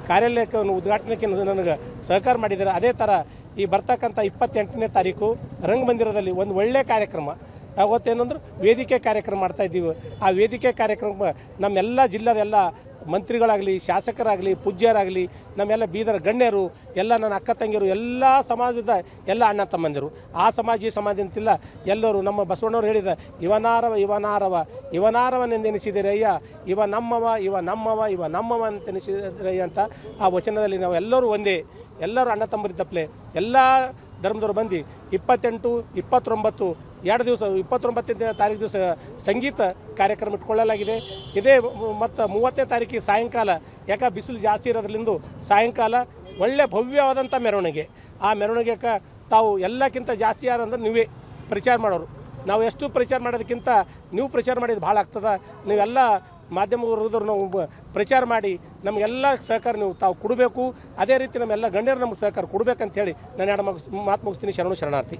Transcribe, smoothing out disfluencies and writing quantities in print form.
ಕಾರ್ಯಾಲಯಕ್ಕೆ ಉದ್ಘಾಟನೆಗೆ ನನಗೆ ಸಹಕಾರ ಮಾಡಿದ್ದಾರೆ. ಅದೇ ಥರ ಈ ಬರ್ತಕ್ಕಂಥ 28ನೇ ತಾರೀಕು ರಂಗಮಂದಿರದಲ್ಲಿ ಒಂದು ಒಳ್ಳೆಯ ಕಾರ್ಯಕ್ರಮ ಅವತ್ತೇನಂದ್ರೆ ವೇದಿಕೆ ಕಾರ್ಯಕ್ರಮ ಮಾಡ್ತಾಯಿದ್ದೀವಿ. ಆ ವೇದಿಕೆ ಕಾರ್ಯಕ್ರಮ ನಮ್ಮೆಲ್ಲ ಜಿಲ್ಲಾದ ಎಲ್ಲ ಮಂತ್ರಿಗಳಾಗಲಿ, ಶಾಸಕರಾಗಲಿ, ಪೂಜ್ಯರಾಗಲಿ, ನಮ್ಮೆಲ್ಲ ಬೀದರ ಗಣ್ಯರು, ಎಲ್ಲ ನನ್ನ ಅಕ್ಕ ತಂಗಿಯರು, ಎಲ್ಲ ಸಮಾಜದ ಎಲ್ಲ ಅಣ್ಣ ತಮ್ಮಂದಿರು, ಆ ಸಮಾಜ ಈ ಸಮಾಜ ಅಂತಿಲ್ಲ, ಎಲ್ಲರೂ ನಮ್ಮ ಬಸವಣ್ಣವ್ರು ಹೇಳಿದ ಇವನಾರವನೆಂದೆನಿಸಿದಿರಯ್ಯ, ಇವ ನಮ್ಮವ ಅಂತೆನಿಸಿದಿರಯ್ಯ ಅಂತ ಆ ವಚನದಲ್ಲಿ ನಾವು ಎಲ್ಲರೂ ಒಂದೇ, ಎಲ್ಲರೂ ಅಣ್ಣ ತಮ್ಮರಿದ್ದಪ್ಲೆ ಎಲ್ಲ ಧರ್ಮದವರು ಬಂದು 28, 29 2 ದಿವಸ 29ನೇ ತಾರೀಕು ದಿವಸ ಸಂಗೀತ ಕಾರ್ಯಕ್ರಮ ಇಟ್ಕೊಳ್ಳಲಾಗಿದೆ. ಇದೇ ಮತ್ತು 30ನೇ ತಾರೀಕಿಗೆ ಸಾಯಂಕಾಲ, ಯಾಕೆ ಬಿಸಿಲು ಜಾಸ್ತಿ ಇರೋದ್ರಿಂದ ಸಾಯಂಕಾಲ ಒಳ್ಳೆ ಭವ್ಯವಾದಂಥ ಮೆರವಣಿಗೆ. ಆ ಮೆರವಣಿಗೆಗೆ ತಾವು ಎಲ್ಲಕ್ಕಿಂತ ಜಾಸ್ತಿ ಯಾರಂದ್ರೆ ನೀವೇ ಪ್ರಚಾರ ಮಾಡೋರು. ನಾವು ಎಷ್ಟು ಪ್ರಚಾರ ಮಾಡೋದಕ್ಕಿಂತ ನೀವು ಪ್ರಚಾರ ಮಾಡಿದ್ದು ಭಾಳ ಆಗ್ತದೆ. ನೀವೆಲ್ಲ ಮಾಧ್ಯಮದವರು ನಾವು ಪ್ರಚಾರ ಮಾಡಿ ನಮಗೆಲ್ಲ ಸಹಕಾರ ನೀವು ತಾವು ಕೊಡಬೇಕು. ಅದೇ ರೀತಿ ನಮ್ಮೆಲ್ಲ ಗಣ್ಯರು ನಮ್ಗೆ ಸಹಕಾರ ಕೊಡಬೇಕಂತೇಳಿ ನಾನು ಎರಡು ಮಾತು ಮುಗಿಸ್ತೀನಿ. ಶರಣಾರ್ಥಿ.